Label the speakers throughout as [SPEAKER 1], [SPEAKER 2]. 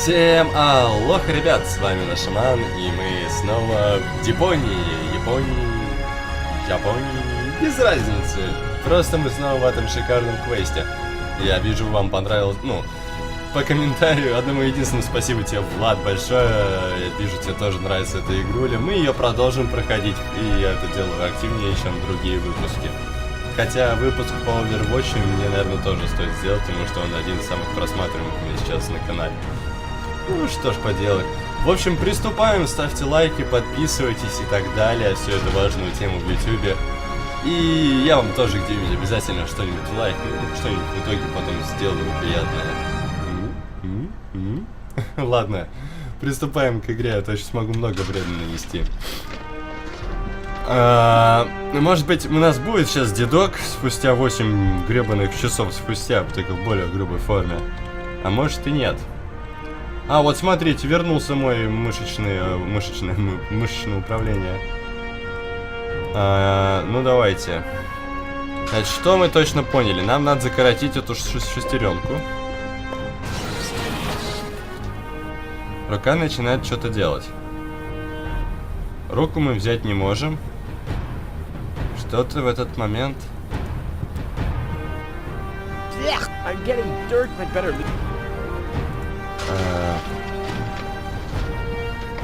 [SPEAKER 1] Всем алло, ребят, с вами наш Шаман, и мы снова в Депонии, Японии, без разницы. Просто мы снова в этом шикарном квесте. Я вижу, вам понравилось, по комментарию одному единственному спасибо тебе, Влад, большое. Я вижу, тебе тоже нравится эта игруля. Мы ее продолжим проходить, и я это делаю активнее, чем другие выпуски. Хотя выпуск по Overwatch мне, наверное, тоже стоит сделать, потому что он один из самых просматриваемых у меня сейчас на канале. Ну что ж поделать. В общем, приступаем, ставьте лайки, подписывайтесь и так далее. Всю эту важную тему в ютубе. И я вам тоже где-нибудь обязательно что-нибудь лайкну, что-нибудь в итоге потом сделаю приятное. Ладно, приступаем к игре, а то сейчас могу много бреда нанести. Может быть, у нас будет сейчас дедок спустя 8 гребаных часов спустя, только в более грубой форме. А может и нет. А, вот смотрите, вернулся мой мышечное управление. Ну давайте. Значит, что мы точно поняли? Нам надо закоротить эту шестеренку. Рука начинает что-то делать. Руку мы взять не можем. Что-то в этот момент.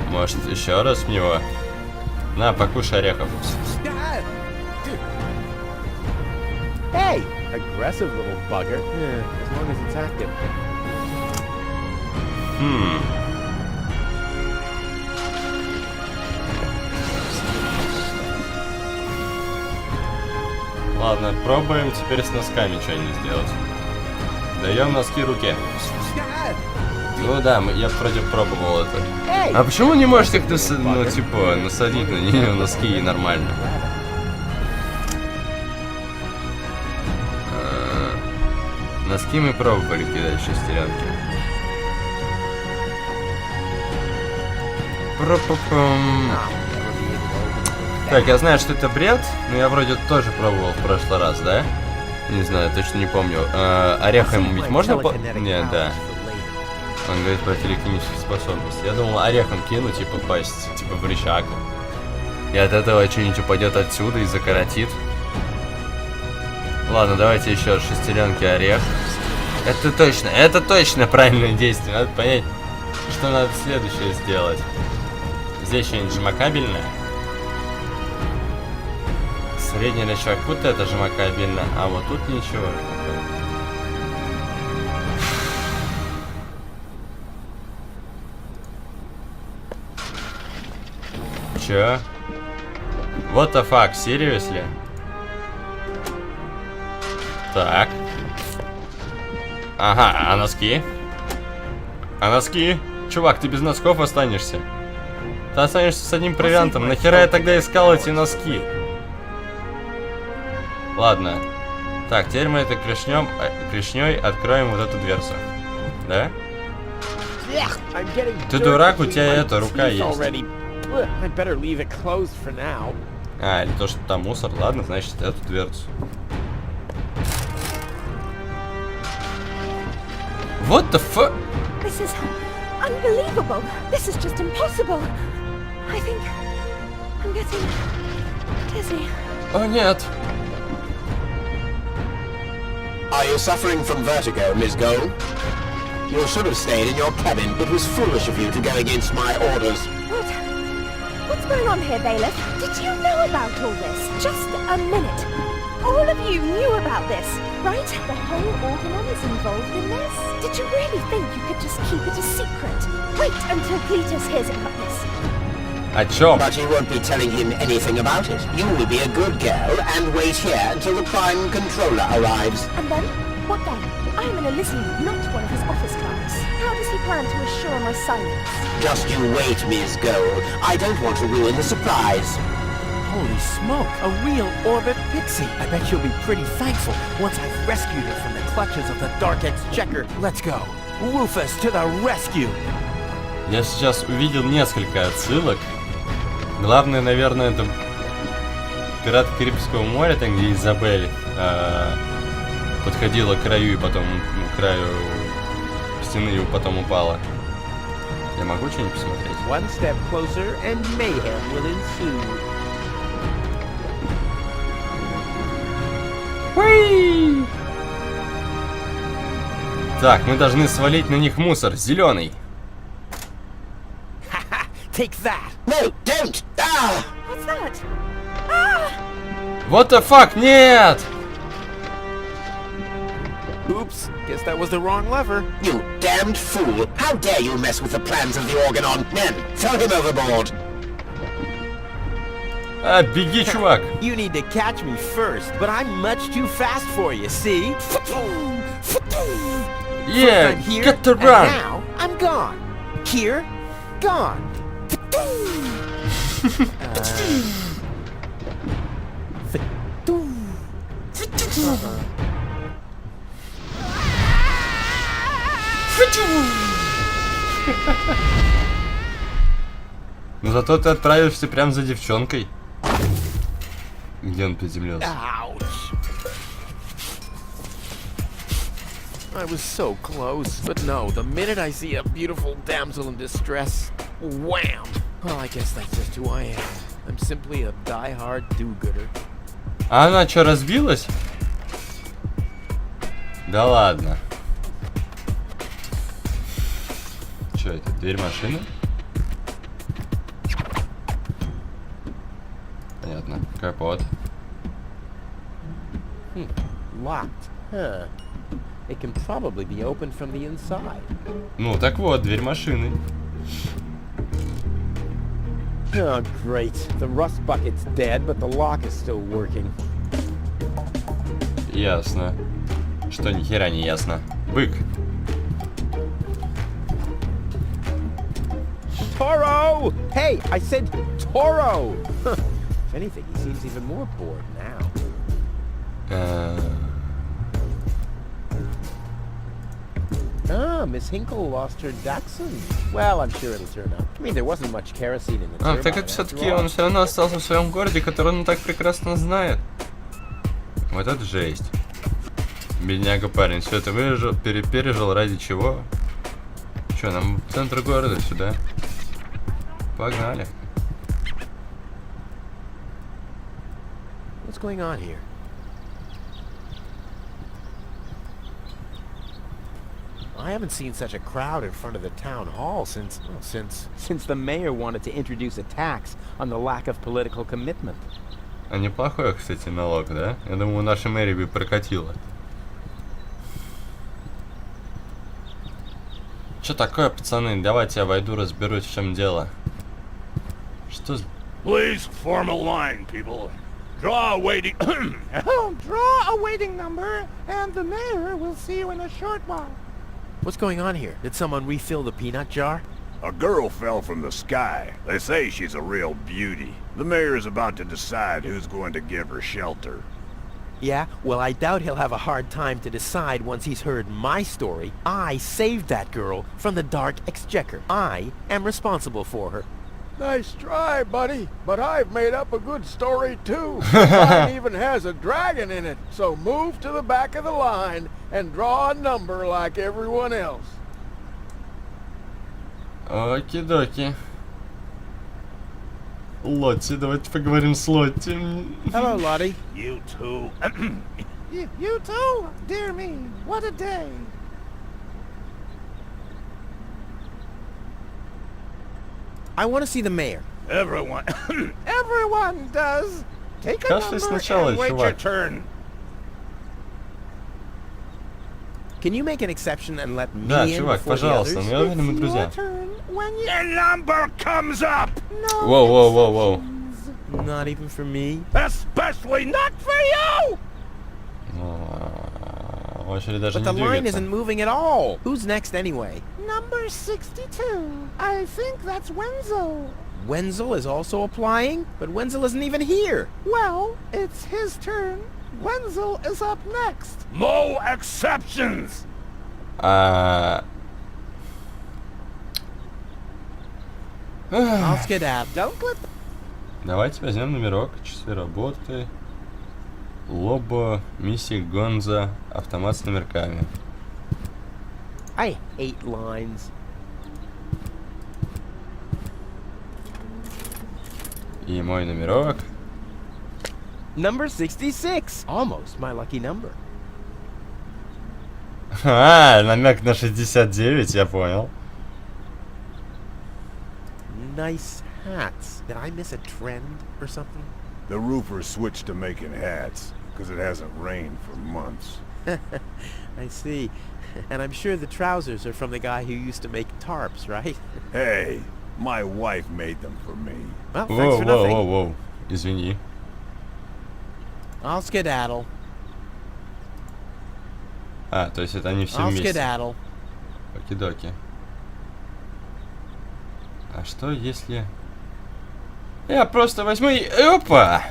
[SPEAKER 1] Может, еще раз в него? На, покушай орехов.
[SPEAKER 2] Hey, aggressive little bugger. Yeah, as long as it's active.
[SPEAKER 1] Ладно, пробуем теперь с носками что-нибудь сделать. Даем носки руке. Ну да, я вроде пробовал это. А почему не можете их насадить на нее носки нормально? Носки мы пробовали кидать шестеренки. Так, я знаю, что это бред, но я вроде тоже пробовал в прошлый раз, да? Не знаю, точно не помню. Орехом ведь можно Нет, да. Он говорит про телекинические способности. Я думал, орехом кинуть и попасть, типа в рычаг. И от этого что-нибудь упадет отсюда и закоротит. Ладно, давайте еще шестеренки орех. Это точно правильное действие. Надо понять, что надо следующее сделать. Здесь что-нибудь жмакабельное. Средний рычаг, вот это жмакабельно, а вот тут ничего. Чё? What the fuck, seriously? Так. Ага, а носки? А носки? Чувак, ты без носков останешься. Ты останешься с одним провиантом. Нахера я тогда искал эти носки? Ладно. Так, теперь мы это клешней откроем вот эту дверцу. Да? Ты дурак, у тебя эта рука есть. А, или то, что там мусор. Ладно, значит, эту дверцу. What the fuck?
[SPEAKER 3] This is unbelievable. This is just impossible. I think I'm getting dizzy.
[SPEAKER 1] О, нет.
[SPEAKER 4] Are you suffering from vertigo, Miss Gold? You should have stayed in your cabin. It was foolish of you to go against my orders.
[SPEAKER 3] What's going on here, Bailiff? Did you know about all this? Just a minute. All of you knew about this, right? The whole Organon is involved in this? Did you really think you could just keep it a secret? Wait until Cletus hears about this.
[SPEAKER 1] О чем?
[SPEAKER 4] But you won't be telling him anything about it. You will be a good girl and wait here until the Prime Controller arrives.
[SPEAKER 3] And then? What then? I am an Elysian, not one of his office clerks. How does he plan to assure my silence?
[SPEAKER 4] Just you wait, Miss Gold. I don't want to ruin the surprise.
[SPEAKER 2] Holy smoke, a real orbit pixie. I bet you'll be pretty thankful once I've rescued her from the clutches of the Dark Exchequer. Let's go. Rufus to the rescue.
[SPEAKER 1] Я сейчас увидел несколько отсылок. Главное, наверное, это «Пираты Карибского моря», там где Изабель подходила к краю и потом к краю стены и потом упала. Я могу что-нибудь посмотреть?
[SPEAKER 2] One step closer and mayhem will ensue.
[SPEAKER 1] Уи! Так, мы должны свалить на них мусор. Зеленый.
[SPEAKER 2] Haha, take that.
[SPEAKER 4] No, don't! Ah!
[SPEAKER 3] What's that? Ah!
[SPEAKER 1] What the fuck? Нет!
[SPEAKER 2] Oops, guess that was the wrong lever.
[SPEAKER 4] You damned fool! How dare you mess with the plans of the Organon? Men, throw him overboard!
[SPEAKER 1] А, беги, чувак.
[SPEAKER 2] You need to catch me first, but I'm much too fast for you, see?
[SPEAKER 1] Yeah,
[SPEAKER 2] I'm here,
[SPEAKER 1] get the
[SPEAKER 2] and
[SPEAKER 1] run.
[SPEAKER 2] now I'm gone. Here, gone.
[SPEAKER 1] Но зато ты отправишься прям за девчонкой. Где он приземлился?
[SPEAKER 2] Ouch. I was so close, but no, the minute I see a beautiful damsel in distress, wham! Well, I guess that's just who I am. I'm simply a die-hard do-gooder.
[SPEAKER 1] А она что, разбилась? Да ладно. Что это, дверь машины? Понятно, капот.
[SPEAKER 2] Locked, huh? It can probably be opened from the inside.
[SPEAKER 1] Ну, так вот, дверь машины.
[SPEAKER 2] Oh, great. The rust bucket's dead, but the lock is still working.
[SPEAKER 1] Ясно. Что ни хера не ясно. Бык.
[SPEAKER 2] Toro! Hey, I said Toro! If anything, he seems even more bored now. Ah, Miss Hinkle lost her Dachshund. Well, I'm sure it'll turn up. I mean, there wasn't much kerosene in the turbine.
[SPEAKER 1] Так это все-таки он все равно остался в своем городе, который он так прекрасно знает. Вот это жесть. Бедняга парень, все это выжил, пережил ради чего? Че, нам в центр города сюда? Погнали.
[SPEAKER 2] What's going on here? I haven't seen such a crowd in front of the town hall since the mayor wanted to introduce a tax on the lack of political commitment.
[SPEAKER 1] А неплохой, кстати, налог, да? Я думаю, наша мэрия бы прокатила. Что такое, пацаны? Давайте я войду, разберусь, в чем дело. Что за...
[SPEAKER 5] Please form a line, people. Draw a waiting...
[SPEAKER 6] Draw a waiting number, and the mayor will see you in a short while.
[SPEAKER 2] What's going on here? Did someone refill the peanut jar?
[SPEAKER 5] A girl fell from the sky. They say she's a real beauty. The mayor is about to decide who's going to give her shelter.
[SPEAKER 2] Yeah? Well, I doubt he'll have a hard time to decide once he's heard my story. I saved that girl from the dark exchequer. I am responsible for her.
[SPEAKER 6] Nice try, buddy, but I've made up a good story too. Mine even has a dragon in it, so move to the back of the line and draw a number like everyone else.
[SPEAKER 1] Оки-доки. Лотти, давайте поговорим с Лотти.
[SPEAKER 2] Hello, Lottie.
[SPEAKER 5] You two...
[SPEAKER 6] You too? Dear me, what a day.
[SPEAKER 2] I want to see the mayor.
[SPEAKER 5] Everyone...
[SPEAKER 6] Everyone does. Take a
[SPEAKER 1] Кашляй
[SPEAKER 6] number
[SPEAKER 1] сначала,
[SPEAKER 6] and wait your
[SPEAKER 1] чувак.
[SPEAKER 5] turn.
[SPEAKER 2] Can you make an exception and let me
[SPEAKER 1] Да,
[SPEAKER 2] in
[SPEAKER 1] чувак,
[SPEAKER 2] before the
[SPEAKER 1] пожалуйста,
[SPEAKER 2] others?
[SPEAKER 1] мы уверены, мы
[SPEAKER 6] Your
[SPEAKER 1] друзья.
[SPEAKER 6] turn when you...
[SPEAKER 5] The number comes up!
[SPEAKER 6] No
[SPEAKER 1] Воу-воу-воу-воу.
[SPEAKER 2] Not even for me.
[SPEAKER 5] Especially not for you!
[SPEAKER 1] Очередь даже
[SPEAKER 2] But
[SPEAKER 1] не
[SPEAKER 2] the line
[SPEAKER 1] двигается.
[SPEAKER 2] isn't moving at all. Who's next anyway?
[SPEAKER 6] Number 62. I think that's Wenzel.
[SPEAKER 2] Wenzel is also applying? But Wenzel isn't even here.
[SPEAKER 6] Well, it's his turn. Wenzel is up next.
[SPEAKER 5] No exceptions!
[SPEAKER 2] I'll skedaddle.
[SPEAKER 6] Don't let
[SPEAKER 1] Давайте возьмем номерок, часы работы, Лобо, миссия Гонза, автомат с номерками.
[SPEAKER 2] I hate lines.
[SPEAKER 1] И мой номерок.
[SPEAKER 2] Number 66. Almost my lucky number.
[SPEAKER 1] А, намек на 69, я понял.
[SPEAKER 2] Nice hats. Did I miss a trend or something?
[SPEAKER 5] The roofers switched to making hats, because it hasn't rained for months.
[SPEAKER 2] I see. And I'm sure the trousers are from the guy who used to make tarps, right?
[SPEAKER 5] Hey, my wife made them for me.
[SPEAKER 2] Well, thanks for nothing.
[SPEAKER 1] Воу. Извини.
[SPEAKER 2] I'll skedaddle.
[SPEAKER 1] А, то есть это они все
[SPEAKER 2] I'll
[SPEAKER 1] вместе.
[SPEAKER 2] skedaddle.
[SPEAKER 1] Оки-доки. А что если... Я просто возьму и... Опа!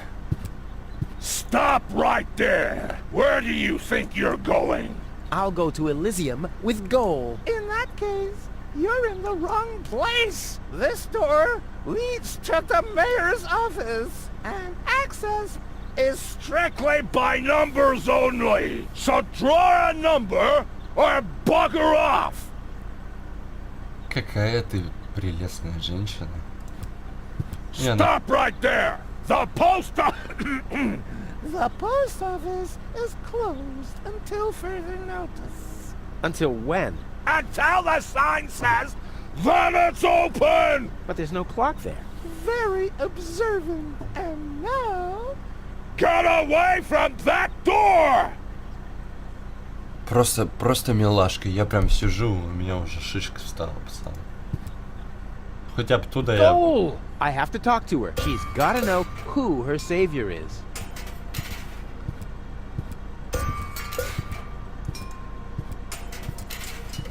[SPEAKER 5] Stop right there! Where do you think you're going?
[SPEAKER 2] I'll go to Elysium with gold.
[SPEAKER 6] In that case, you're in the wrong place. This door leads to the mayor's office, and access is
[SPEAKER 5] Strictly by numbers only! So draw a number or bugger off!
[SPEAKER 1] Какая ты прелестная женщина. Не, она-
[SPEAKER 5] Stop right there! The post
[SPEAKER 6] The post office is closed until further notice.
[SPEAKER 2] Until when?
[SPEAKER 5] until the sign says, then it's open!
[SPEAKER 2] But there's no clock there.
[SPEAKER 6] Very observant. And now...
[SPEAKER 5] Get away from that door!
[SPEAKER 1] Просто милашка. Я прям сижу, у меня уже шишка встала, пацаны. Хоть оттуда я...
[SPEAKER 2] Oh! I have to talk to her. She's gotta know who her savior is.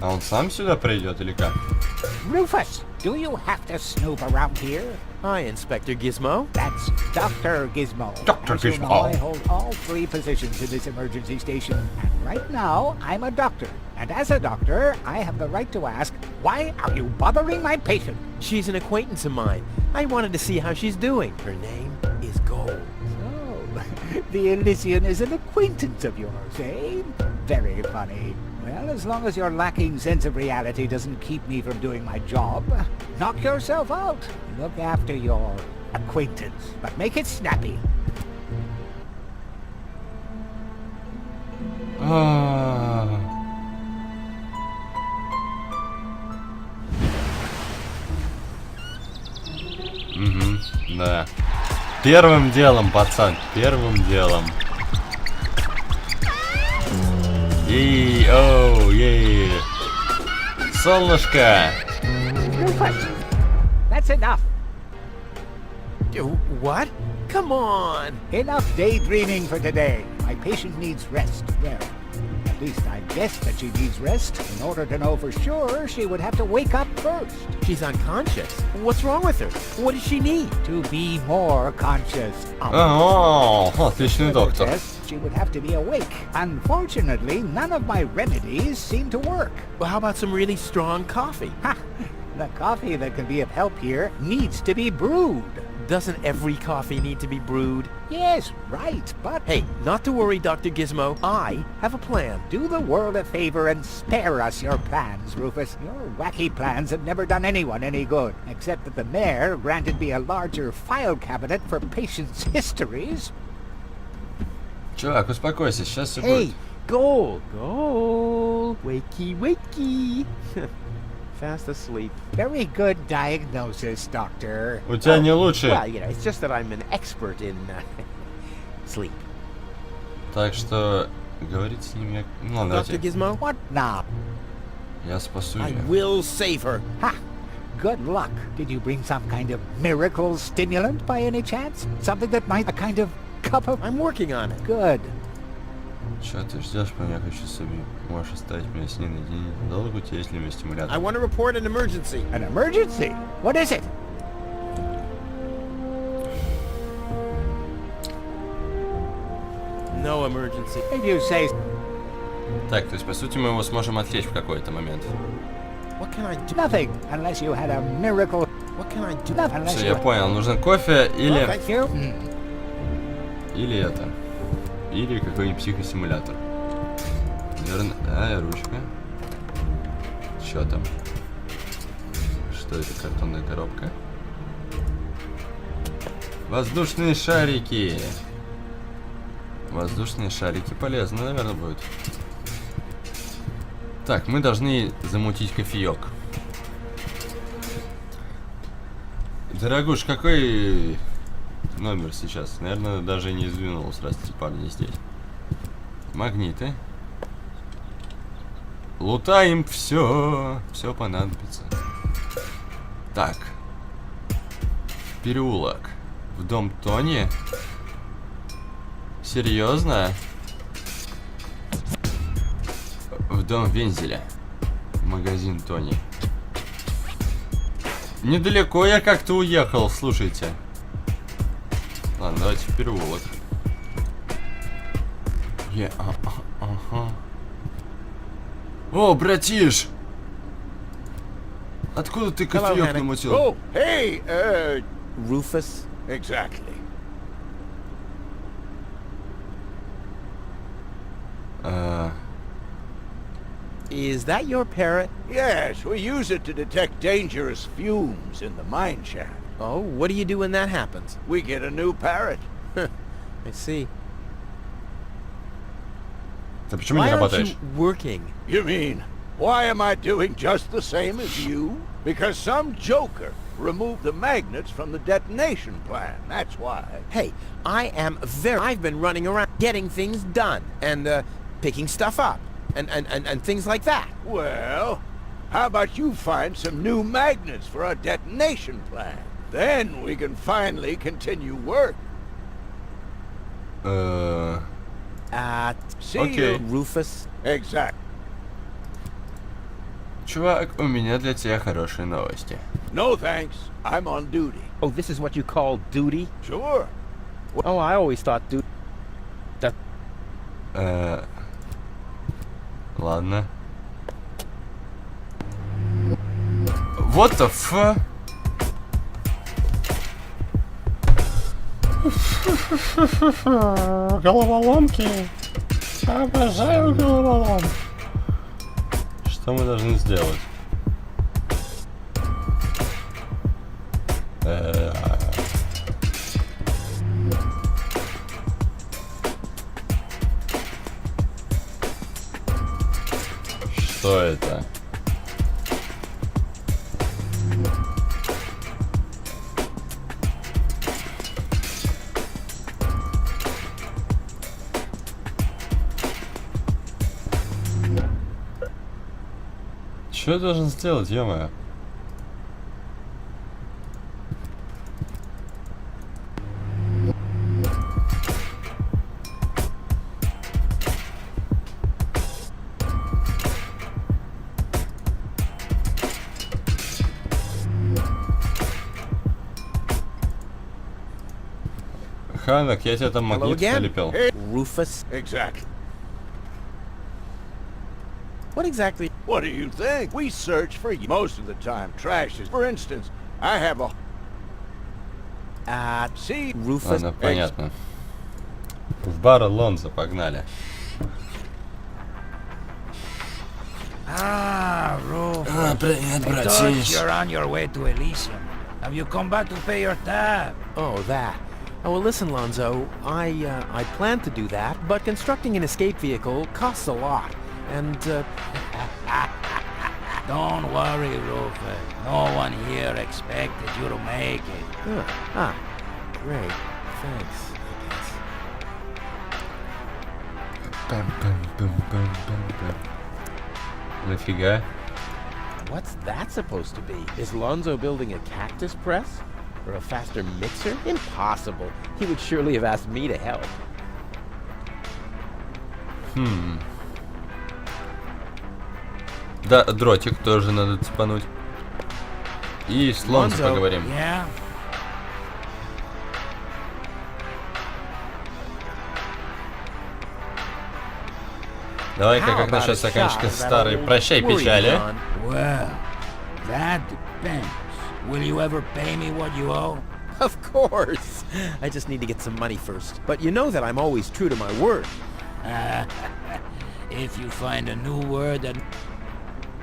[SPEAKER 1] А он сам сюда придет или как?
[SPEAKER 7] Rufus, do you have to snoop around here?
[SPEAKER 2] Hi, Inspector Gizmo.
[SPEAKER 7] That's Dr. Gizmo.
[SPEAKER 1] Dr.
[SPEAKER 7] As you know,
[SPEAKER 1] Gizmo.
[SPEAKER 7] I hold all three positions in this emergency station. And right now, I'm a doctor. And as a doctor, I have the right to ask, why are you bothering my patient?
[SPEAKER 2] She's an acquaintance of mine. I wanted to see how she's doing. Her name is Gold.
[SPEAKER 7] So, the Elysian is an acquaintance of yours, eh? Very funny. Well, as long as your lacking sense of reality doesn't keep me from doing my job, knock yourself out. Look after your acquaintance, but make it snappy.
[SPEAKER 1] Угу, да. Первым делом, пацан, первым делом. Ей, оу, ей. Солнышко.
[SPEAKER 7] Rufus, that's enough.
[SPEAKER 2] What? Come on!
[SPEAKER 7] Enough daydreaming for today. My patient needs rest. Well, at least I guessed that she needs rest. In order to know for sure, she would have to wake up first.
[SPEAKER 2] She's unconscious. What's wrong with her? What does she need?
[SPEAKER 7] To be more conscious.
[SPEAKER 1] О, отличный доктор.
[SPEAKER 7] Yes, she would have to be awake. Unfortunately, none of my remedies seem to work.
[SPEAKER 2] Well, how about some really strong coffee?
[SPEAKER 7] Ha! The coffee that can be of help here needs to be brewed.
[SPEAKER 2] Doesn't every coffee need to be brewed?
[SPEAKER 7] Yes, right, but...
[SPEAKER 2] Hey, not to worry, Dr. Gizmo. I have a plan.
[SPEAKER 7] Do the world a favor and spare us your plans, Rufus. Your wacky plans have never done anyone any good, except that the mayor granted me a larger file cabinet for patients' histories.
[SPEAKER 1] Чувак, успокойся, сейчас все
[SPEAKER 2] Hey,
[SPEAKER 1] будет.
[SPEAKER 2] Gold! Gold! Wakey, wakey! Fast asleep.
[SPEAKER 7] Very good diagnosis, Doctor.
[SPEAKER 1] У тебя не лучше.
[SPEAKER 2] Well, you know, it's just that I'm an expert in sleep.
[SPEAKER 1] Так что говорить с ним я... Ну ладно,
[SPEAKER 2] Dr.
[SPEAKER 1] давайте.
[SPEAKER 2] Gizmo?
[SPEAKER 7] What now?
[SPEAKER 1] Я спасу
[SPEAKER 2] I
[SPEAKER 1] ее.
[SPEAKER 2] will save her.
[SPEAKER 7] Ha! Good luck. Did you bring some kind of miracle stimulant by any chance? Something that might... a kind of cup of...
[SPEAKER 2] I'm working on it.
[SPEAKER 7] Good.
[SPEAKER 1] Че ты ждешь, по мне хочу себе. Можешь оставить меня с ней наедине. Долго у тебя есть ли у меня стимулятор?
[SPEAKER 2] I want to report an emergency.
[SPEAKER 7] An emergency? What is it?
[SPEAKER 2] No emergency.
[SPEAKER 7] If you say...
[SPEAKER 1] Так, то есть по сути мы его сможем отвлечь в какой-то момент.
[SPEAKER 2] What can I do?
[SPEAKER 7] Nothing, unless you had a miracle...
[SPEAKER 2] What can I do?
[SPEAKER 7] Nothing, unless
[SPEAKER 1] Все,
[SPEAKER 7] you...
[SPEAKER 1] я понял. Нужен кофе или...
[SPEAKER 7] Thank you.
[SPEAKER 1] Или это. Или какой-нибудь психостимулятор. Верная ручка. Что там? Что это? Картонная коробка. Воздушные шарики. Воздушные шарики полезны, наверное, будут. Так, мы должны замутить кофеек. Дорогуш, какой номер сейчас? Наверное, даже не сдвинулся, раз эти парни здесь. Магниты. Лутаем все. Все понадобится. Так. В переулок. В дом Тони. Серьезно? В дом Вензеля. Магазин Тони. Недалеко я как-то уехал, слушайте. Ладно, давайте в переулок. Ага. О, братиш! Откуда ты кофеек намутил?
[SPEAKER 6] Oh, hey,
[SPEAKER 2] Rufus?
[SPEAKER 6] exactly.
[SPEAKER 2] Is that your parrot?
[SPEAKER 6] Yes, we use it to detect dangerous fumes in the mine shaft.
[SPEAKER 2] Oh, what do you do when that happens?
[SPEAKER 6] We get a new parrot.
[SPEAKER 2] I see.
[SPEAKER 1] Ты почему не
[SPEAKER 2] Why aren't
[SPEAKER 1] работаешь?
[SPEAKER 2] you working?
[SPEAKER 6] You mean, why am I doing just the same as you? Because some joker removed the magnets from the detonation plan, that's why.
[SPEAKER 2] Hey, I've been running around getting things done and picking stuff up and things like that.
[SPEAKER 6] Well, how about you find some new magnets for our detonation plan? Then we can finally continue work. See
[SPEAKER 1] Окей.
[SPEAKER 6] you.
[SPEAKER 2] Rufus?
[SPEAKER 6] Exactly.
[SPEAKER 1] Чувак, у меня для тебя хорошие новости.
[SPEAKER 6] No thanks, I'm on duty.
[SPEAKER 2] Oh, this is what you call duty?
[SPEAKER 6] Sure.
[SPEAKER 2] Oh, I always thought duty.
[SPEAKER 1] Ладно. What the fuck? Головоломки. Обожаю головоломки. Что мы должны сделать? Что это? Что я должен сделать, ё-моё? Ханок, я тебе там
[SPEAKER 2] Hello
[SPEAKER 1] магнит
[SPEAKER 2] again?
[SPEAKER 1] прилепил.
[SPEAKER 2] Rufus?
[SPEAKER 6] Exactly.
[SPEAKER 2] What exactly?
[SPEAKER 6] What do you think? We search for you. Most of the time, trash is. For instance, I have a... See?
[SPEAKER 2] Rufus?
[SPEAKER 1] Ладно, понятно. В бар Лонзо, погнали.
[SPEAKER 7] Ah, Rufus.
[SPEAKER 1] Привет,
[SPEAKER 7] I thought you're on your way to Elysium. Have you come back to pay your tab?
[SPEAKER 2] Oh, that. Oh, well, listen, Lonzo. I plan to do that, but constructing an escape vehicle costs a lot. And,
[SPEAKER 7] Don't worry, Rufus. No one here expected you to make it.
[SPEAKER 2] Great. Thanks.
[SPEAKER 1] Нафига?
[SPEAKER 2] What's that supposed to be? Is Lonzo building a cactus press? Or a faster mixer? Impossible. He would surely have asked me to help.
[SPEAKER 1] Да, дротик тоже надо цепануть. И с Лонзо поговорим.
[SPEAKER 7] Yeah?
[SPEAKER 1] Давай-ка,
[SPEAKER 2] How
[SPEAKER 1] как
[SPEAKER 2] about
[SPEAKER 1] насчет
[SPEAKER 2] a
[SPEAKER 1] стаканчика
[SPEAKER 2] shot of that
[SPEAKER 1] старой
[SPEAKER 2] old
[SPEAKER 1] прощай печали?
[SPEAKER 2] worry-gun?
[SPEAKER 7] Well, that depends. Will you ever pay me what you owe?
[SPEAKER 2] Of course. I just need to get some money first. But you know that I'm always true to my word.
[SPEAKER 7] If you find a new word that...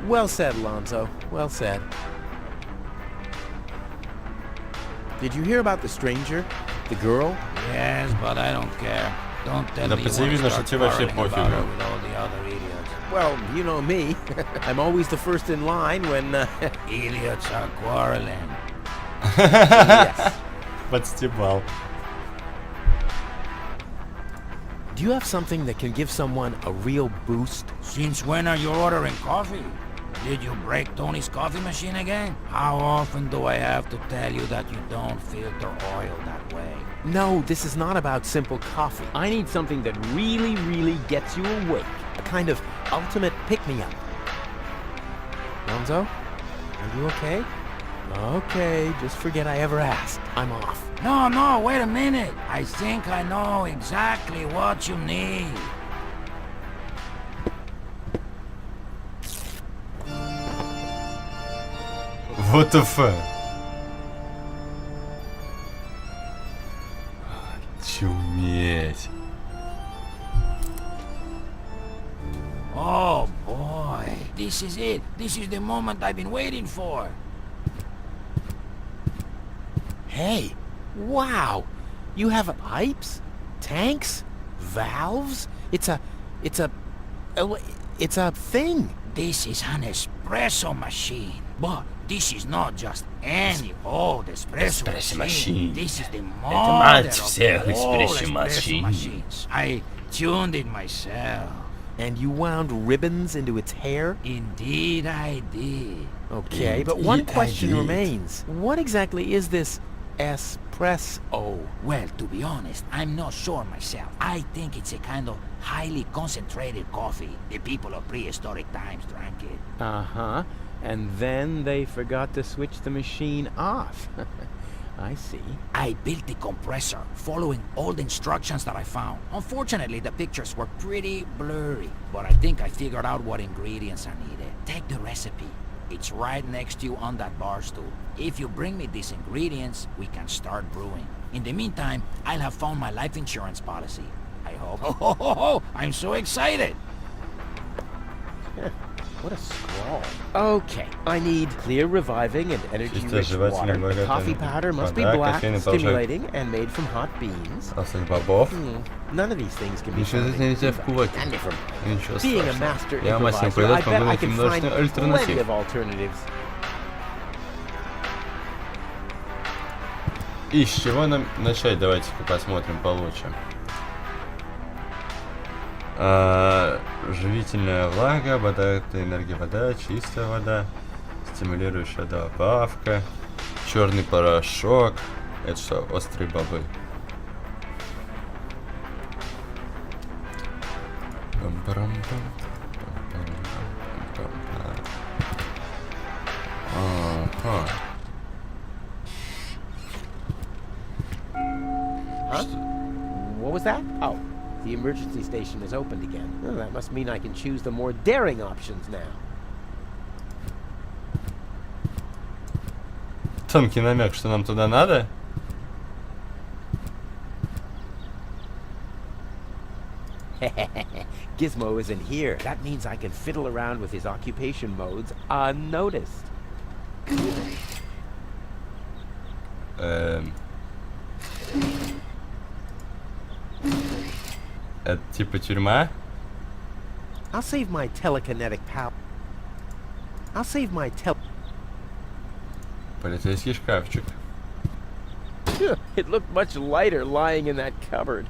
[SPEAKER 2] Well said, Lonzo. Well said. Did you hear about the stranger? The girl?
[SPEAKER 8] Yes, but I don't care. Don't tell
[SPEAKER 1] Да
[SPEAKER 8] me
[SPEAKER 1] по
[SPEAKER 8] you
[SPEAKER 1] тебе
[SPEAKER 8] want to
[SPEAKER 1] видно, что
[SPEAKER 8] start
[SPEAKER 1] тебе вообще
[SPEAKER 8] quarreling about her
[SPEAKER 1] пофигу.
[SPEAKER 8] with all the other idiots.
[SPEAKER 2] Well, you know me. I'm always the first in line when,
[SPEAKER 8] Idiots are quarreling.
[SPEAKER 2] yes.
[SPEAKER 1] Подстебал.
[SPEAKER 2] Do you have something that can give someone a real boost?
[SPEAKER 8] Since when are you ordering coffee? Did you break Tony's coffee machine again? How often do I have to tell you that you don't filter oil that way?
[SPEAKER 2] No, this is not about simple coffee. I need something that really, really gets you awake. A kind of ultimate pick-me-up. Lonzo? Are you okay? Okay, just forget I ever asked. I'm off.
[SPEAKER 8] No, wait a minute. I think I know exactly what you need.
[SPEAKER 1] What the fuck? Чуметь.
[SPEAKER 8] Oh boy, this is it. This is the moment I've been waiting for.
[SPEAKER 2] Hey, wow! You have pipes, tanks, valves. It's a thing.
[SPEAKER 8] This is an espresso machine. But this is not just any old espresso machine. This is the mother of all espresso machines. I tuned it myself.
[SPEAKER 2] And you wound ribbons into its hair?
[SPEAKER 8] Indeed I did.
[SPEAKER 2] Okay, but one
[SPEAKER 1] Indeed I
[SPEAKER 2] question
[SPEAKER 1] did.
[SPEAKER 2] remains. What exactly is this espresso?
[SPEAKER 8] Well, to be honest, I'm not sure myself. I think it's a kind of highly concentrated coffee. The people of prehistoric times drank it.
[SPEAKER 2] Uh-huh. And then they forgot to switch the machine off. I see.
[SPEAKER 8] I built the compressor, following old instructions that I found. Unfortunately, the pictures were pretty blurry, but I think I figured out what ingredients are needed. Take the recipe. It's right next to you on that bar stool. If you bring me these ingredients, we can start brewing. In the meantime, I'll have found my life insurance policy. I hope. Oh, I'm so excited!
[SPEAKER 2] What a scrawl. Okay, I need clear, reviving, and energy-rich water. The coffee powder must be black, stimulating, and made from hot beans.
[SPEAKER 1] Осталось бобов.
[SPEAKER 2] Нone of these things can be
[SPEAKER 1] Ничего
[SPEAKER 2] found
[SPEAKER 1] здесь
[SPEAKER 2] in
[SPEAKER 1] нельзя
[SPEAKER 2] Cuba.
[SPEAKER 1] вкувать.
[SPEAKER 2] And from
[SPEAKER 1] Ничего
[SPEAKER 2] being a
[SPEAKER 1] страшного.
[SPEAKER 2] master
[SPEAKER 1] Я мастер
[SPEAKER 2] improviser, I
[SPEAKER 1] придать,
[SPEAKER 2] bet
[SPEAKER 1] могу
[SPEAKER 2] I
[SPEAKER 1] найти
[SPEAKER 2] can find
[SPEAKER 1] множество
[SPEAKER 2] plenty
[SPEAKER 1] альтернатив.
[SPEAKER 2] of alternatives.
[SPEAKER 1] И с чего нам начать? Давайте-ка посмотрим получше. Живительная влага, вода, энергия вода, чистая вода, стимулирующая добавка, черный порошок. Это что, острые бобы? Ага.
[SPEAKER 2] Huh? What was that? Oh, the emergency station is opened again. Oh, that must mean I can choose the more daring options now.
[SPEAKER 1] Тонкий намек, что нам туда надо?
[SPEAKER 2] Gizmo isn't here. That means I can fiddle around with his occupation modes unnoticed.
[SPEAKER 1] Это типа тюрьма?
[SPEAKER 2] I'll save my telekinetic power. I'll save my
[SPEAKER 1] Полицейский шкафчик.
[SPEAKER 2] It looked much lighter lying in that cupboard.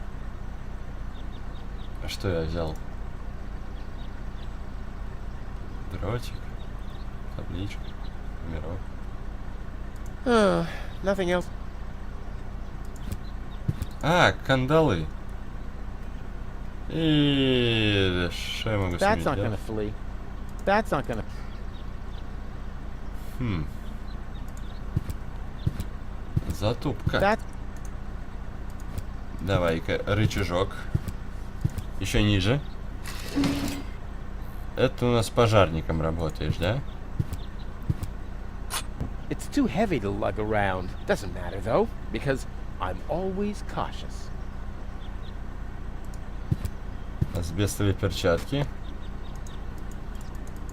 [SPEAKER 1] А что я взял? Дротик, табличка, номерок.
[SPEAKER 2] Nothing else.
[SPEAKER 1] А, кандалы. И что я могу с ними
[SPEAKER 2] That's not gonna
[SPEAKER 1] делать?
[SPEAKER 2] flee. That's not gonna.
[SPEAKER 1] Затупка.
[SPEAKER 2] That.
[SPEAKER 1] Давай-ка, рычажок. Еще ниже. Это у нас с пожарником работаешь, да?
[SPEAKER 2] It's too heavy to lug around. Doesn't matter though, because I'm always cautious.
[SPEAKER 1] Асбестовые перчатки.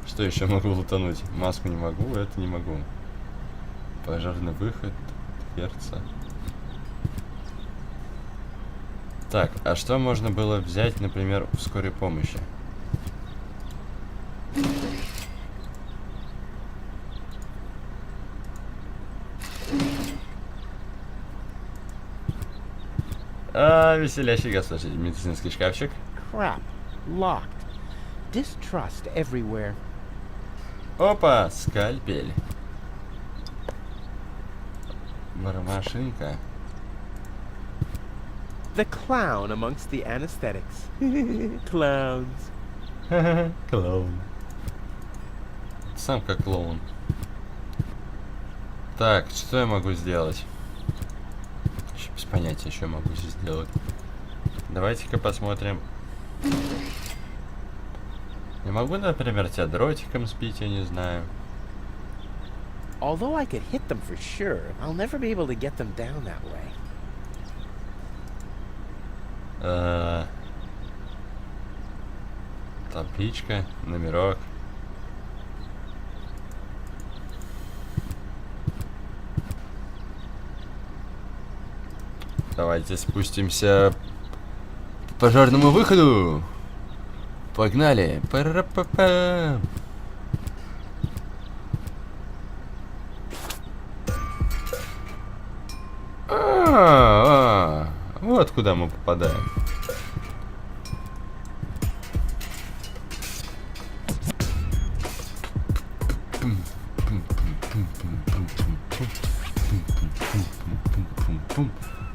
[SPEAKER 1] Что еще могу лутануть? Маску не могу, это не могу. Пожарный выход, дверца. Так, а что можно было взять, например, в скорой помощи? Веселящий газ, слушайте, медицинский шкафчик.
[SPEAKER 2] Crap. Locked. Distrust everywhere.
[SPEAKER 1] Опа, скальпель. Машинка.
[SPEAKER 2] The clown amongst the anesthetics. Clowns.
[SPEAKER 1] Клоун. Сам как клоун. Так, что я могу сделать? Еще без понятия, что я могу здесь сделать. Давайте-ка посмотрим. Не могу, например, тебя дротиком сбить, я не знаю.
[SPEAKER 2] Although I could hit them for sure, I'll never be able to get them down that way.
[SPEAKER 1] Табличка, номерок. Давайте спустимся по пожарному выходу. Погнали. Пара-па-па. Вот куда мы попадаем.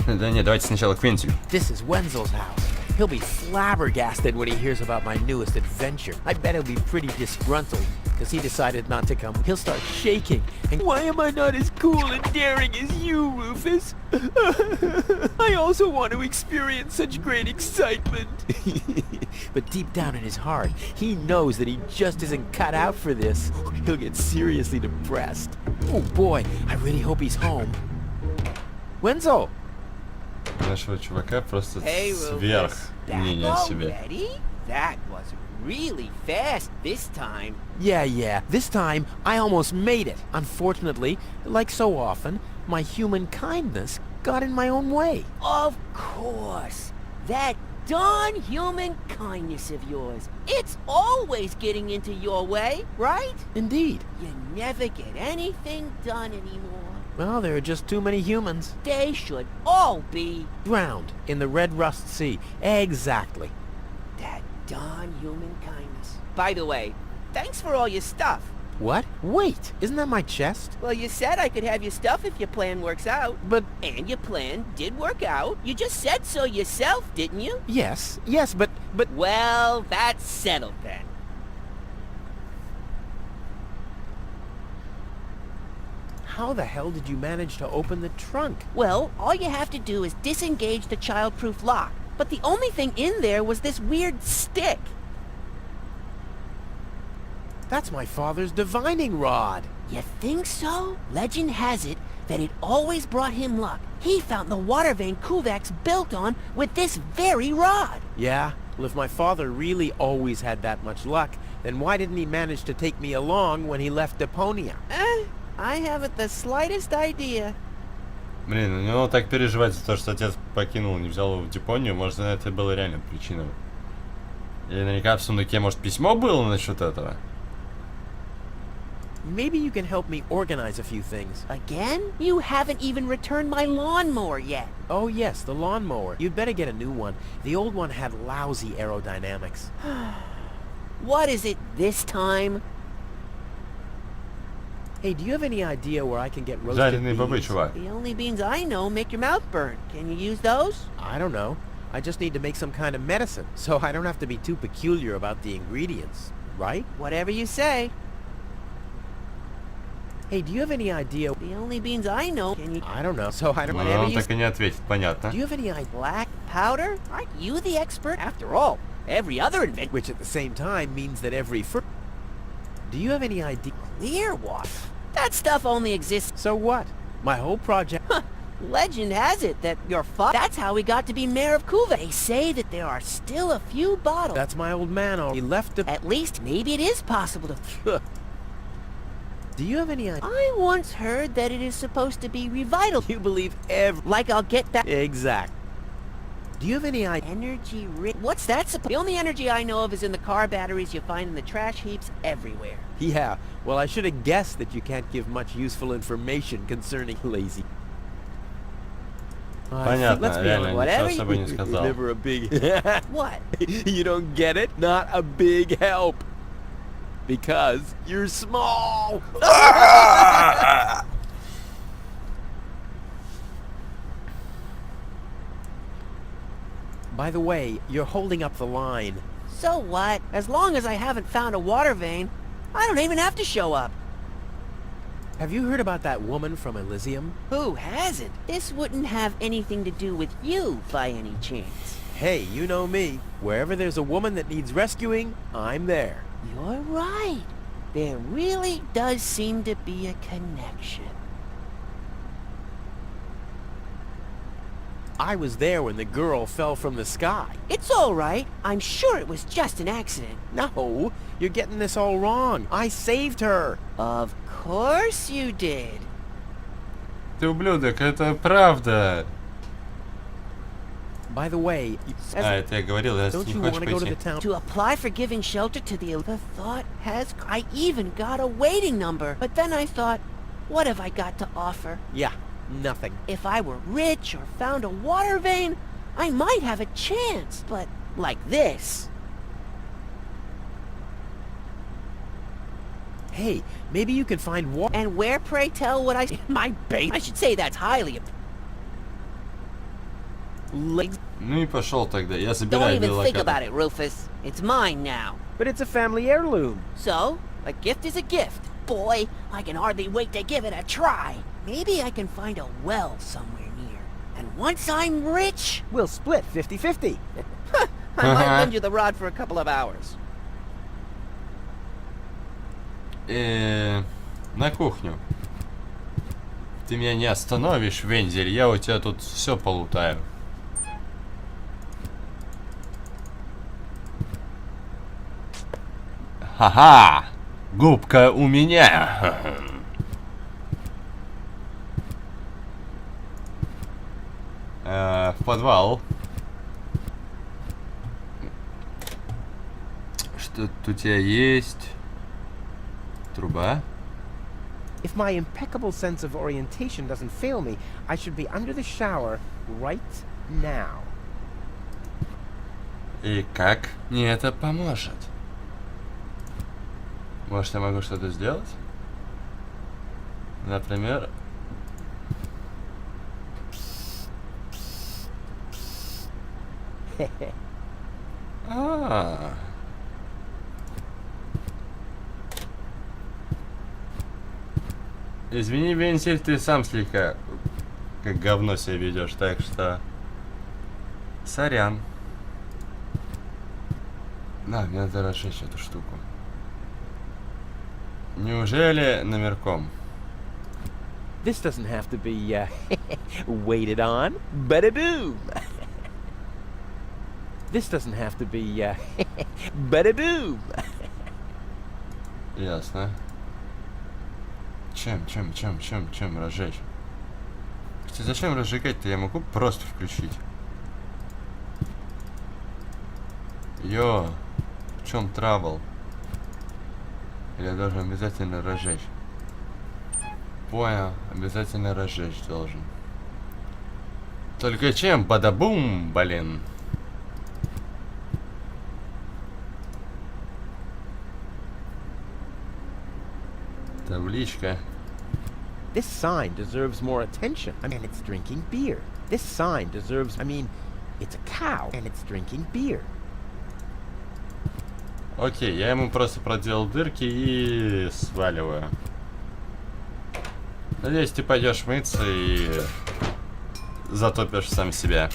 [SPEAKER 1] Да нет, давайте сначала к Квентину.
[SPEAKER 2] This is Wenzel's house. He'll be flabbergasted when he hears about my newest adventure. I bet he'll be pretty disgruntled, because he decided not to come. He'll start shaking. And why am I not as cool and daring as you, Rufus? I also want to experience such great excitement. But deep down in his heart, he knows that he just isn't cut out for this. He'll get seriously depressed. Oh boy, I really hope he's home. Wenzel!
[SPEAKER 1] Нашего чувака просто
[SPEAKER 9] Hey,
[SPEAKER 1] сверх
[SPEAKER 9] Rufus.
[SPEAKER 1] мнения о себе.
[SPEAKER 9] Already? That was really fast this time.
[SPEAKER 2] Yeah, this time I almost made it. Unfortunately, like so often, my human kindness got in my own way.
[SPEAKER 9] Of course. That darn human kindness of yours. It's always getting into your way, right?
[SPEAKER 2] Indeed.
[SPEAKER 9] You never get anything done anymore.
[SPEAKER 2] Well, there are just too many humans.
[SPEAKER 9] They should all be.
[SPEAKER 2] Drowned in the Red Rust Sea. Exactly.
[SPEAKER 9] That darn human kindness. By the way, thanks for all your stuff.
[SPEAKER 2] What? Wait, isn't that my chest?
[SPEAKER 9] Well, you said I could have your stuff if your plan works out.
[SPEAKER 2] But...
[SPEAKER 9] And your plan did work out. You just said so yourself, didn't you?
[SPEAKER 2] Yes, but...
[SPEAKER 9] Well, that's settled then.
[SPEAKER 2] How the hell did you manage to open the trunk?
[SPEAKER 9] Well, all you have to do is disengage the child-proof lock. But the only thing in there was this weird stick.
[SPEAKER 2] That's my father's divining rod.
[SPEAKER 9] You think so? Legend has it that it always brought him luck. He found the water vein Kuvak's built on with this very rod.
[SPEAKER 2] Yeah? Well, if my father really always had that much luck, then why didn't he manage to take me along when he left Deponia?
[SPEAKER 9] I haven't the slightest idea.
[SPEAKER 1] Блин, у него так переживать за то, что отец покинул, не взял его в Депонию, может, это было реально причиной. Или наверняка в сундуке, может, письмо было насчет этого?
[SPEAKER 2] Maybe you can help me organize a few things.
[SPEAKER 9] Again? You haven't even returned my lawnmower yet.
[SPEAKER 2] Oh yes, the lawnmower. You'd better get a new one. The old one had lousy aerodynamics.
[SPEAKER 9] What is it this time?
[SPEAKER 2] Hey, do you have any idea where I can get roasted
[SPEAKER 1] Жареные бобы,
[SPEAKER 2] beans?
[SPEAKER 1] чувак.
[SPEAKER 9] The only beans I know make your mouth burn. Can you use those?
[SPEAKER 2] I don't know. I just need to make some kind of medicine, so I don't have to be too peculiar about the ingredients, right?
[SPEAKER 9] Whatever you say.
[SPEAKER 2] Hey, do you have any idea?
[SPEAKER 9] The only beans I know. Can you...
[SPEAKER 2] I don't know, so I don't...
[SPEAKER 1] Ну,
[SPEAKER 2] Whatever
[SPEAKER 1] он
[SPEAKER 2] you...
[SPEAKER 1] так и не ответит, понятно.
[SPEAKER 2] Do you have any idea?
[SPEAKER 9] Black powder? Aren't you the expert? After all, every other invention...
[SPEAKER 2] Which at the same time means that every... Do you have any idea?
[SPEAKER 9] Clear water? That stuff only exists...
[SPEAKER 2] So what? My whole project...
[SPEAKER 9] Legend has it that your father... That's how he got to be mayor of Kuva. They say that there are still a few bottles.
[SPEAKER 2] That's my old man. He left the...
[SPEAKER 9] At least maybe it is possible to...
[SPEAKER 2] Do you have any idea?
[SPEAKER 9] I once heard that it is supposed to be revitalized.
[SPEAKER 2] You believe every...
[SPEAKER 9] Like I'll get that...
[SPEAKER 2] Exact. Do you have any idea?
[SPEAKER 9] Energy rich? What's that supposed? The only energy I know of is in the car batteries you find in the trash heaps everywhere.
[SPEAKER 2] Yeah, well, I should have guessed that you can't give much useful information concerning lazy.
[SPEAKER 1] Понятно,
[SPEAKER 9] let's be
[SPEAKER 1] реально,
[SPEAKER 9] honest,
[SPEAKER 1] ничего
[SPEAKER 9] whatever
[SPEAKER 1] особо не сказал.
[SPEAKER 2] Never a big...
[SPEAKER 9] What?
[SPEAKER 2] You don't get it? Not a big help. Because you're small. By the way, you're holding up the line.
[SPEAKER 9] So what? As long as I haven't found a water vein, I don't even have to show up.
[SPEAKER 2] Have you heard about that woman from Elysium?
[SPEAKER 9] Who hasn't? This wouldn't have anything to do with you by any chance.
[SPEAKER 2] Hey, you know me. Wherever there's a woman that needs rescuing, I'm there.
[SPEAKER 9] You're right. There really does seem to be a connection.
[SPEAKER 2] I was there when the girl fell from the sky.
[SPEAKER 9] It's all right. I'm sure it was just an accident.
[SPEAKER 2] No, you're getting this all wrong. I saved her.
[SPEAKER 9] Of course you did.
[SPEAKER 1] Ты ублюдок, это правда.
[SPEAKER 2] By the way,
[SPEAKER 1] Это я говорил, если
[SPEAKER 2] don't
[SPEAKER 1] не
[SPEAKER 2] you
[SPEAKER 1] хочешь
[SPEAKER 2] want to go to the
[SPEAKER 1] пойти.
[SPEAKER 2] town?
[SPEAKER 9] To apply for giving shelter to the thought has I even got a waiting number. But then I thought, what have I got to offer?
[SPEAKER 2] Yeah, nothing.
[SPEAKER 9] If I were rich or found a water vein, I might have a chance. But like this.
[SPEAKER 2] Hey, maybe you can find water.
[SPEAKER 9] And where, pray tell, would I... My base? I should say that's highly...
[SPEAKER 1] Ну и пошел тогда, я
[SPEAKER 9] Don't
[SPEAKER 1] собираю
[SPEAKER 9] even think
[SPEAKER 1] белокота.
[SPEAKER 9] about it, Rufus. It's mine now.
[SPEAKER 2] But it's a family heirloom.
[SPEAKER 9] So, a gift is a gift. Boy, I can hardly wait to give it a try. Maybe I can find a well somewhere near. And once I'm rich,
[SPEAKER 2] We'll split 50-50.
[SPEAKER 9] I might lend you the rod for a couple of hours.
[SPEAKER 1] На кухню. Ты меня не остановишь, Вензель, я у тебя тут все полутаю. Ха-ха! Губка у меня! В подвал. Что тут у тебя есть? Труба?
[SPEAKER 2] If my impeccable sense of orientation doesn't fail me, I should be under the shower right now.
[SPEAKER 1] И как мне это поможет? Может, я могу что-то сделать? Например... Извини, Венсель, ты сам слегка как говно себя ведешь, так что... Сорян. На, мне надо разжечь эту штуку. Неужели номерком?
[SPEAKER 2] This doesn't have to be waited on. Bada-boom! This doesn't have to be bada-boom!
[SPEAKER 1] Ясно. Чем разжечь? Кстати, зачем разжигать-то? Я могу просто включить. Йо, в чем трабл? Или я должен обязательно разжечь? Понял, обязательно разжечь должен. Только чем? Бадабум, блин. Табличка.
[SPEAKER 2] This sign deserves more attention. I mean, it's drinking beer. This sign deserves... I mean, it's a cow, and it's drinking beer.
[SPEAKER 1] Окей, я ему просто проделал дырки и сваливаю. Надеюсь, ты пойдешь мыться и затопишь сам себя.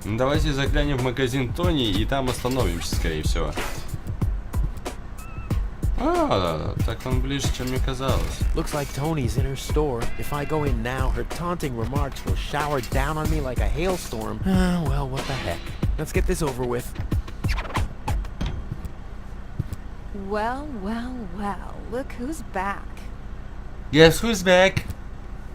[SPEAKER 1] Ну, давайте заглянем в магазин Тони и там остановимся, скорее всего. А, так он ближе, чем мне казалось.
[SPEAKER 2] Looks like Tony's in her store. If I go in now, her taunting remarks will shower down on me like a hailstorm. Well, what the heck. Let's get this over with.
[SPEAKER 3] Well, well, well, look who's back.
[SPEAKER 1] Guess who's back?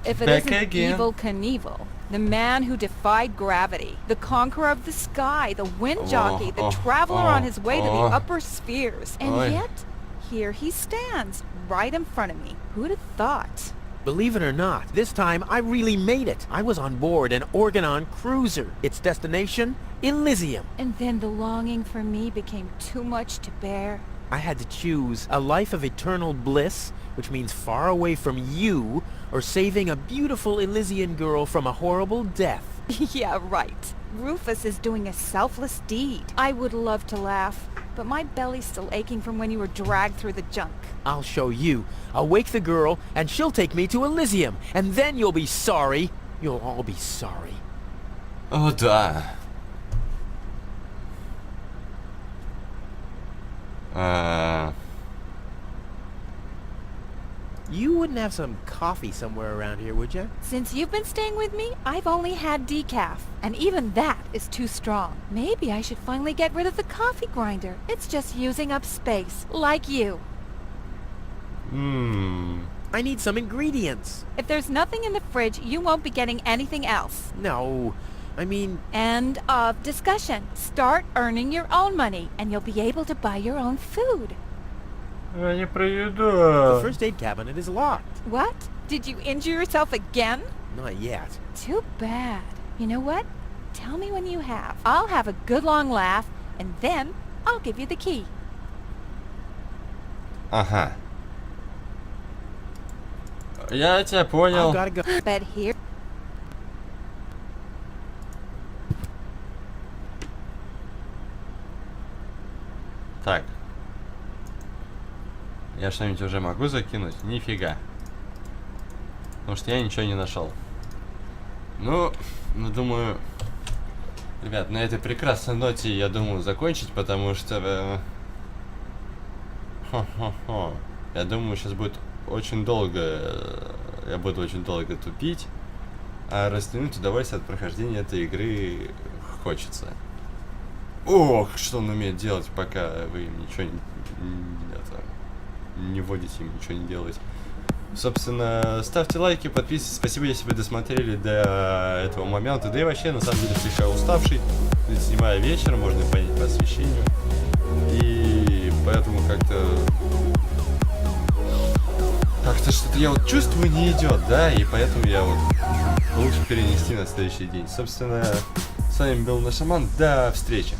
[SPEAKER 3] If it
[SPEAKER 1] Back
[SPEAKER 3] isn't
[SPEAKER 1] again.
[SPEAKER 3] Evil Knievel, the man who defied gravity, the conqueror of the sky, the wind jockey, the traveler on his way to the upper spheres. And yet, here he stands, right in front of me. Who'd have thought?
[SPEAKER 2] Believe it or not, this time I really made it. I was on board an Organon cruiser. Its destination, Elysium.
[SPEAKER 3] And then the longing for me became too much to bear.
[SPEAKER 2] I had to choose a life of eternal bliss, which means far away from you, or saving a beautiful Elysian girl from a horrible death.
[SPEAKER 3] Yeah, right. Rufus is doing a selfless deed. I would love to laugh, but my belly's still aching from when you were dragged through the junk.
[SPEAKER 2] I'll show you. I'll wake the girl, and she'll take me to Elysium, and then you'll be sorry. You'll all be sorry.
[SPEAKER 1] О, да.
[SPEAKER 2] You wouldn't have some coffee somewhere around here, would you?
[SPEAKER 3] Since you've been staying with me, I've only had decaf, and even that is too strong. Maybe I should finally get rid of the coffee grinder. It's just using up space, like you.
[SPEAKER 2] I need some ingredients.
[SPEAKER 3] If there's nothing in the fridge, you won't be getting anything else.
[SPEAKER 2] No, I mean...
[SPEAKER 3] End of discussion. Start earning your own money, and you'll be able to buy your own food.
[SPEAKER 1] Я не про
[SPEAKER 2] The
[SPEAKER 1] еду.
[SPEAKER 2] first aid cabinet is locked.
[SPEAKER 3] What? Did you injure yourself again?
[SPEAKER 2] Not yet.
[SPEAKER 3] Too bad. You know what? Tell me when you have. I'll have a good long laugh, and then I'll give you the key.
[SPEAKER 1] Ага. Я тебя понял.
[SPEAKER 2] I've gotta go.
[SPEAKER 3] But here...
[SPEAKER 1] Так. Я что-нибудь уже могу закинуть? Нифига. Потому что я ничего не нашел. Ну, думаю... Ребят, на этой прекрасной ноте я думаю закончить, потому что... Хо-хо-хо. Я думаю, сейчас будет очень долго... Я буду очень долго тупить. А растянуть удовольствие от прохождения этой игры хочется. Ох, что он умеет делать, пока вы им ничего не вводите, им ничего не делаете. Собственно, ставьте лайки, подписывайтесь. Спасибо, если вы досмотрели до этого момента. Да и вообще, на самом деле, слегка уставший. Ведь снимаю вечером, можно понять по освещению. И поэтому как-то что-то я вот чувствую не идет, да, и поэтому я вот лучше перенести на следующий день. Собственно, с вами был наш шаман. До встречи.